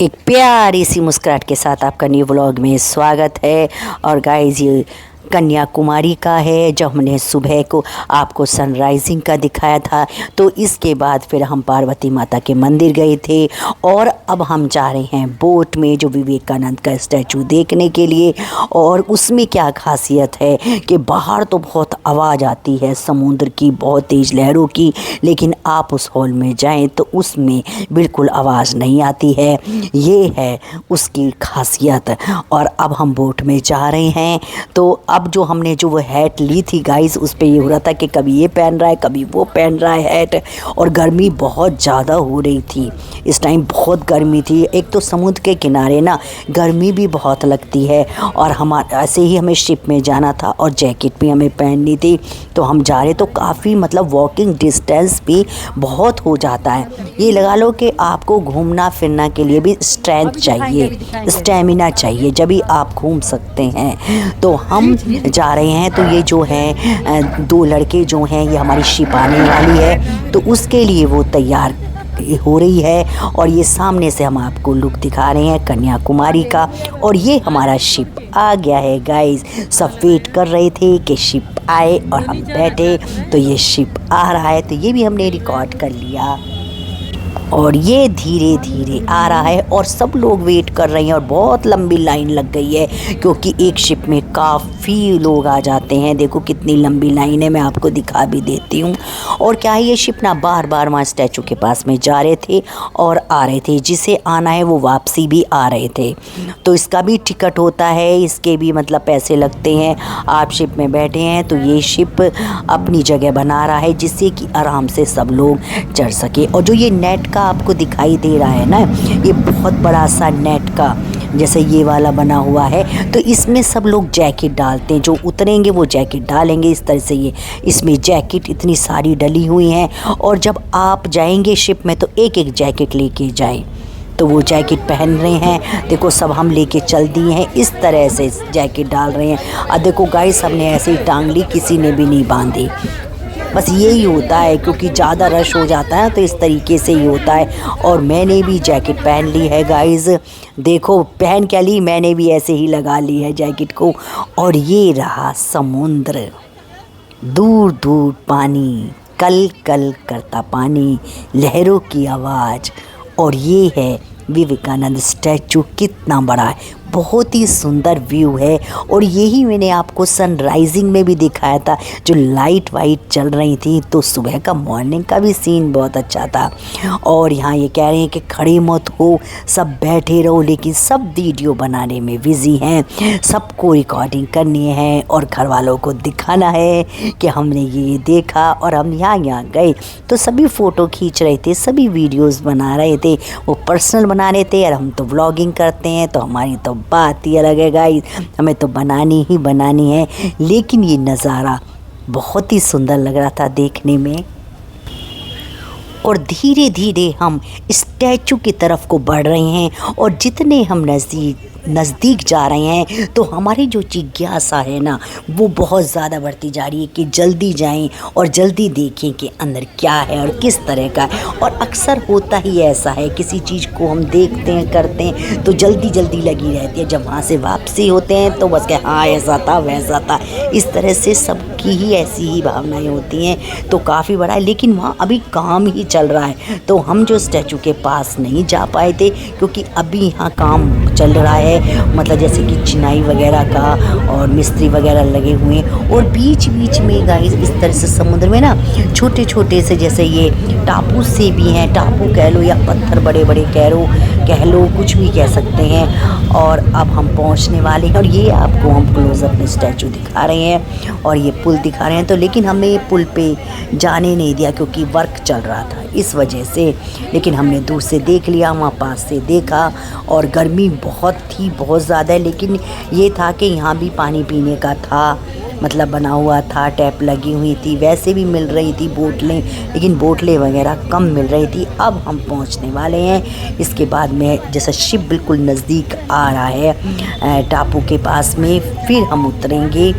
एक प्यारी सी मुस्कुराहट के साथ आपका न्यू व्लॉग में स्वागत है। और गाइस ये कन्याकुमारी का है, जो हमने सुबह को आपको सनराइजिंग का दिखाया था। तो इसके बाद फिर हम पार्वती माता के मंदिर गए थे और अब हम जा रहे हैं बोट में, जो विवेकानंद का स्टैचू देखने के लिए। और उसमें क्या खासियत है कि बाहर तो बहुत आवाज़ आती है समुद्र की, बहुत तेज़ लहरों की, लेकिन आप उस हॉल में जाएं तो उसमें बिल्कुल आवाज़ नहीं आती है। ये है उसकी खासियत। और अब हम बोट में जा रहे हैं। तो अब जो हमने जो वो हैट ली थी गाइस, उस पे ये हो रहा था कि कभी ये पहन रहा है कभी वो पहन रहा है हैट। और गर्मी बहुत ज़्यादा हो रही थी, इस टाइम बहुत गर्मी थी। एक तो समुद्र के किनारे ना गर्मी भी बहुत लगती है, और ऐसे ही हमें शिप में जाना था और जैकेट भी हमें पहननी थी। तो हम जा रहे तो काफ़ी मतलब वॉकिंग डिस्टेंस भी बहुत हो जाता है। ये लगा लो कि आपको घूमना फिरना के लिए भी स्ट्रेंथ चाहिए, स्टेमिना चाहिए, जब भी आप घूम सकते हैं। तो हम जा रहे हैं। तो ये जो है दो लड़के जो हैं, ये हमारी शिप आने वाली है तो उसके लिए वो तैयार हो रही है। और ये सामने से हम आपको लुक दिखा रहे हैं कन्याकुमारी का। और ये हमारा शिप आ गया है गाइस। सब वेट कर रहे थे कि शिप आए और हम बैठे, तो ये शिप आ रहा है। तो ये भी हमने रिकॉर्ड कर लिया और ये धीरे धीरे आ रहा है और सब लोग वेट कर रहे हैं। और बहुत लंबी लाइन लग गई है, क्योंकि एक शिप में काफ़ी लोग आ जाते हैं। देखो कितनी लंबी लाइन है, मैं आपको दिखा भी देती हूँ। और क्या है, ये शिप ना बार बार वहाँ स्टैचू के पास में जा रहे थे और आ रहे थे। जिसे आना है वो वापसी भी आ रहे थे। तो इसका भी टिकट होता है, इसके भी मतलब पैसे लगते हैं। आप शिप में बैठे हैं तो ये शिप अपनी जगह बना रहा है, जिससे कि आराम से सब लोग चढ़ सके। और जो ये नेट का आपको दिखाई दे रहा है ना, ये बहुत बड़ा सा नेट का जैसे ये वाला बना हुआ है। तो इसमें सब लोग जैकेट डालते हैं, जो उतरेंगे वो जैकेट डालेंगे। इस तरह से ये इसमें जैकेट इतनी सारी डली हुई हैं। और जब आप जाएंगे शिप में तो एक एक जैकेट लेके जाएं। तो वो जैकेट पहन रहे हैं, देखो सब हम लेके चल दिए हैं। इस तरह से जैकेट डाल रहे हैं। अब देखो गाइस, हमने ऐसे ही टांग ली, किसी ने भी नहीं बांधी। बस यही होता है, क्योंकि ज़्यादा रश हो जाता है तो इस तरीके से ही होता है। और मैंने भी जैकेट पहन ली है गाइस। देखो पहन क्या ली, मैंने भी ऐसे ही लगा ली है जैकेट को। और ये रहा समुद्र, दूर दूर पानी, कल कल करता पानी, लहरों की आवाज़। और ये है विवेकानंद स्टैचू, कितना बड़ा है, बहुत ही सुंदर व्यू है। और यही मैंने आपको सनराइजिंग में भी दिखाया था, जो लाइट वाइट चल रही थी। तो सुबह का मॉर्निंग का भी सीन बहुत अच्छा था। और यहाँ ये कह रहे हैं कि खड़े मत हो, सब बैठे रहो, लेकिन सब वीडियो बनाने में बिजी हैं, सबको रिकॉर्डिंग करनी है और घर वालों को दिखाना है कि हमने ये देखा और हम यहाँ गए। तो सभी फ़ोटो खींच रहे थे, सभी वीडियोज़ बना रहे थे। वो पर्सनल बना रहे थे और हम तो व्लॉगिंग करते हैं, तो हमारी तो बात ही अलग है गाइस, हमें तो बनानी ही बनानी है। लेकिन ये नज़ारा बहुत ही सुंदर लग रहा था देखने में। और धीरे धीरे हम स्टैचू की तरफ को बढ़ रहे हैं। और जितने हम नज़दीक जा रहे हैं तो हमारी जो जिज्ञासा है ना, वो बहुत ज़्यादा बढ़ती जा रही है कि जल्दी जाएं और जल्दी देखें कि अंदर क्या है और किस तरह का है। और अक्सर होता ही ऐसा है, किसी चीज़ को हम देखते हैं करते हैं तो जल्दी जल्दी लगी रहती है। जब वहाँ से वापसी होते हैं तो बस क्या, हाँ ऐसा था वैसा था, इस तरह से सबकी ही ऐसी ही भावनाएं होती हैं। तो काफ़ी बड़ा है, लेकिन वहाँ अभी काम ही चल रहा है। तो हम जो स्टैचू के पास नहीं जा पाए थे, क्योंकि अभी यहाँ काम चल रहा है, मतलब जैसे कि चिनाई वगैरह का और मिस्त्री वगैरह लगे हुए हैं। और बीच बीच में गाइस इस तरह से समुद्र में ना छोटे छोटे से, जैसे ये टापू से भी हैं, टापू कह लो या पत्थर बड़े बड़े कह लो, कुछ भी कह सकते हैं। और अब हम पहुंचने वाले हैं। और ये आपको हम क्लोजअप में स्टैचू दिखा रहे हैं और ये पुल दिखा रहे हैं। तो लेकिन हमें पुल पे जाने नहीं दिया, क्योंकि वर्क चल रहा था इस वजह से। लेकिन हमने दूर से देख लिया, वहाँ पास से देखा। और गर्मी बहुत थी, बहुत ज़्यादा है। लेकिन ये था कि यहाँ भी पानी पीने का था, मतलब बना हुआ था, टैप लगी हुई थी, वैसे भी मिल रही थी बोतलें, लेकिन बोतलें वगैरह कम मिल रही थी। अब हम पहुंचने वाले हैं। इसके बाद में जैसा शिप बिल्कुल नज़दीक आ रहा है टापू के पास में, फिर हम उतरेंगे।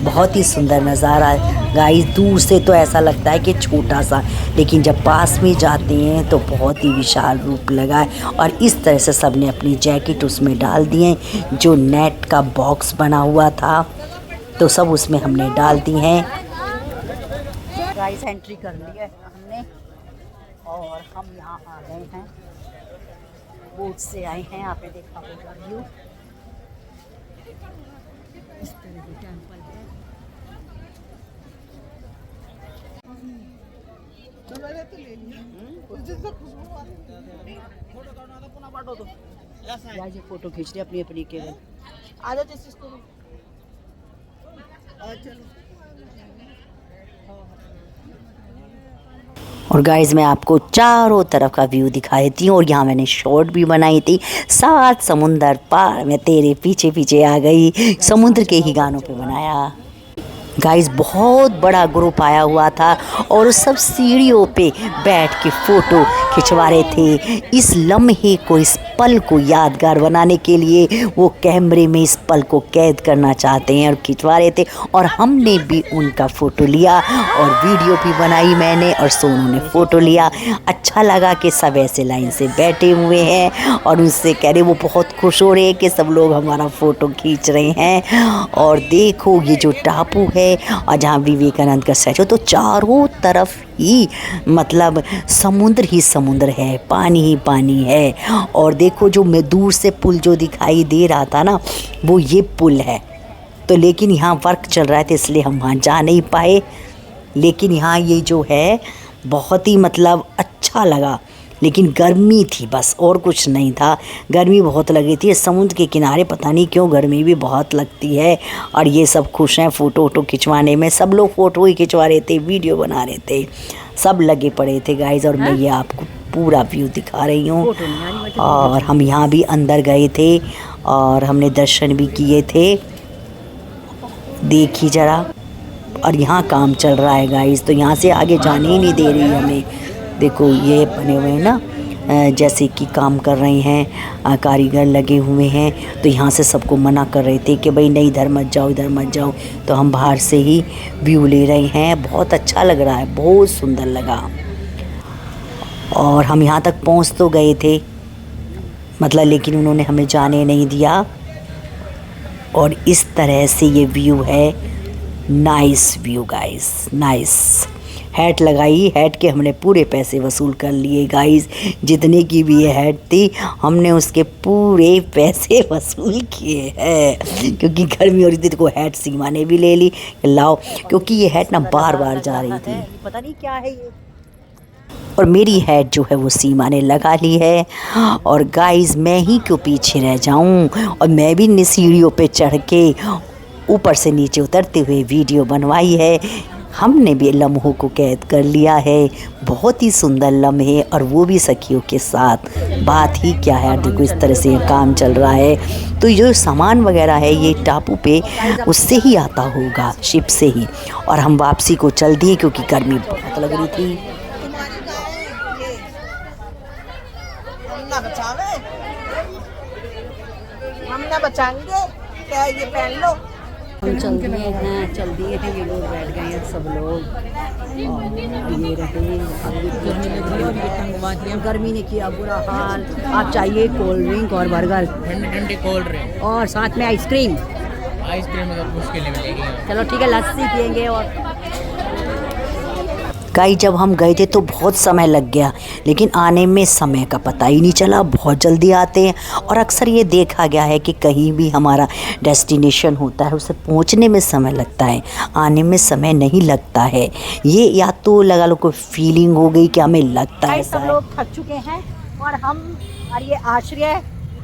बहुत ही सुंदर नज़ारा गाइस। दूर से तो ऐसा लगता है कि छोटा सा, लेकिन जब पास में जाते हैं तो बहुत ही विशाल रूप लगा है। और इस तरह से सब ने अपनी जैकेट उसमें डाल दिए, जो नेट का बॉक्स बना हुआ था तो सब उसमें हमने डाल दी हैं। गाइस एंट्री कर ली है हमने और हम यहाँ आ गए हैं, बोट से आए हैं। आपने देखा होगा व्यू, इस तरह के टेम्पल है। फोटो खींच रहे अपनी अपनी के और गाइस मैं आपको चारों तरफ का व्यू दिखा देती हूँ। और यहाँ मैंने शॉर्ट भी बनाई थी, 7 समुंदर पार मैं तेरे पीछे पीछे आ गई, समुद्र के ही गानों पे बनाया। गाइस बहुत बड़ा ग्रुप आया हुआ था और सब सीढ़ियों पे बैठ के फ़ोटो खिंचवा रहे थे। इस लम्हे को, इस पल को यादगार बनाने के लिए वो कैमरे में इस पल को कैद करना चाहते हैं और खिंचवा रहे थे। और हमने भी उनका फ़ोटो लिया और वीडियो भी बनाई मैंने और सोनू ने फ़ोटो लिया। अच्छा लगा कि सब ऐसे लाइन से बैठे हुए हैं और उनसे कह रहे, वो बहुत खुश हो रहे हैं कि सब लोग हमारा फ़ोटो खींच रहे हैं। और देखो ये जो टापू है और जहाँ विवेकानंद का स्टैचू, तो चारों तरफ ही मतलब समुद्र ही समुद्र है, पानी ही पानी है। और देखो जो मैं दूर से पुल जो दिखाई दे रहा था ना, वो ये पुल है। तो लेकिन यहाँ वर्क चल रहा था इसलिए हम वहाँ जा नहीं पाए। लेकिन यहाँ ये जो है बहुत ही मतलब अच्छा लगा, लेकिन गर्मी थी बस, और कुछ नहीं था। गर्मी बहुत लगी थी। समुद्र के किनारे पता नहीं क्यों गर्मी भी बहुत लगती है। और ये सब खुश हैं फ़ोटो वोटो खिंचवाने में, सब लोग फ़ोटो ही खिंचवा रहे थे, वीडियो बना रहे थे, सब लगे पड़े थे गाइस। और मैं ये आपको पूरा व्यू दिखा रही हूँ। और हम यहाँ भी अंदर गए थे और हमने दर्शन भी किए थे, देखिए ज़रा। और यहाँ काम चल रहा है गाइस, तो यहाँ से आगे जाने ही नहीं दे रही हमें। देखो ये बने हुए हैं ना, जैसे कि काम कर रहे हैं, कारीगर लगे हुए हैं। तो यहाँ से सबको मना कर रहे थे कि भाई नहीं इधर मत जाओ, इधर मत जाओ। तो हम बाहर से ही व्यू ले रहे हैं। बहुत अच्छा लग रहा है, बहुत सुंदर लगा। और हम यहाँ तक पहुँच तो गए थे मतलब, लेकिन उन्होंने हमें जाने नहीं दिया। और इस तरह से ये व्यू है। Nice view guys, nice. Hat लगाई, हैट के हमने पूरे पैसे वसूल कर लिए गाइस। जितने की भी ये हैट थी हमने उसके पूरे पैसे वसूल किए हैं, क्योंकि गर्मी हो रही थी। तो हैट सीमा ने भी ले ली, लाओ, क्योंकि ये हैट ना बार बार जा रही थी, पता नहीं क्या है ये। और मेरी हैट जो है वो सीमा ने लगा ली है। और गाइस मैं ही क्यों पीछे रह जाऊं, और मैं भी सीढ़ियों पे चढ़ के ऊपर से नीचे उतरते हुए वीडियो बनवाई है। हमने भी लम्हों को कैद कर लिया है, बहुत ही सुंदर लम्हे, और वो भी सखियों के साथ। बात ही क्या है, देखो इस तरह से काम चल रहा है। तो जो सामान वगैरह है ये टापू पे उससे ही आता होगा, शिप से ही। और हम वापसी को चल दिए क्योंकि गर्मी बहुत लग रही थी। हम बचाएंगे क्या, ये पहन लो। हम चल दिए हैं, ये लोग बैठ गए हैं सब लोग। और ये रहे, गर्मी ने किया बुरा हाल। आप चाहिए कोल्ड ड्रिंक और बर्गर, ठंडी कोल्ड ड्रिंक और साथ में आइसक्रीम। आइसक्रीम तो मुश्किल में मिलेगी। चलो ठीक है, लस्सी पियेंगे। और गाइस जब हम गए थे तो बहुत समय लग गया, लेकिन आने में समय का पता ही नहीं चला, बहुत जल्दी आते हैं। और अक्सर ये देखा गया है कि कहीं भी हमारा डेस्टिनेशन होता है उसे पहुंचने में समय लगता है, आने में समय नहीं लगता है। ये या तो लगा लो कोई फीलिंग हो गई कि हमें लगता है। सब लोग थक चुके हैं और हम और ये आश्रय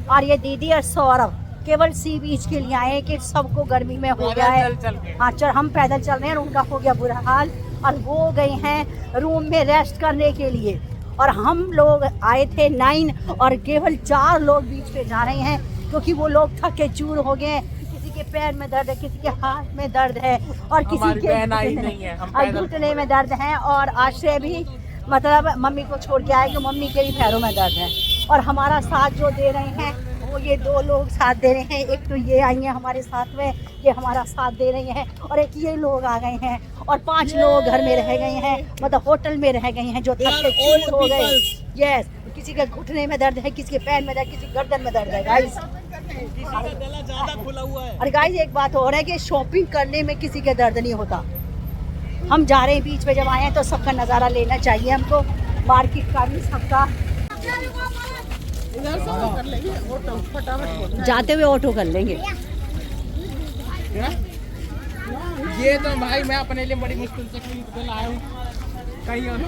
और ये दीदी और सौरभ केवल सी बीच के लिए आए कि सबको गर्मी में हो गया है। हाँ चल, हम पैदल चल रहे हैं, उनका हो गया बुरा हाल और वो गए हैं रूम में रेस्ट करने के लिए। और हम लोग आए थे 9 और केवल 4 लोग बीच पे जा रहे हैं, क्योंकि वो लोग थके चूर हो गए। किसी के पैर में दर्द है, किसी के हाथ में दर्द है, और किसी के घुटने में दर्द है। और आश्रय भी मतलब मम्मी को छोड़ के आए कि मम्मी के भी पैरों में दर्द है। और हमारा साथ जो दे रहे हैं वो ये 2 लोग साथ दे रहे हैं, एक तो ये आई हैं हमारे साथ में, ये हमारा साथ दे रही हैं, और एक ये लोग आ गए हैं, और 5 लोग घर में रह गए हैं, मतलब होटल में रह गए हैं, जो थक के चूर हो गए। यस, किसी के घुटने में दर्द है, किसी के पैर में दर्द, किसी के गर्दन में दर्द है गाइस। और गाइस एक बात और है कि शॉपिंग करने में किसी के दर्द नहीं होता। हम जा रहे हैं बीच पे, जब आए हैं तो सबका नज़ारा लेना चाहिए हमको, मार्केट का भी सबका। जाते हुए ऑटो कर लेंगे। ये तो भाई मैं अपने लिए बड़ी मुश्किल से लाया हूँ कहीं और।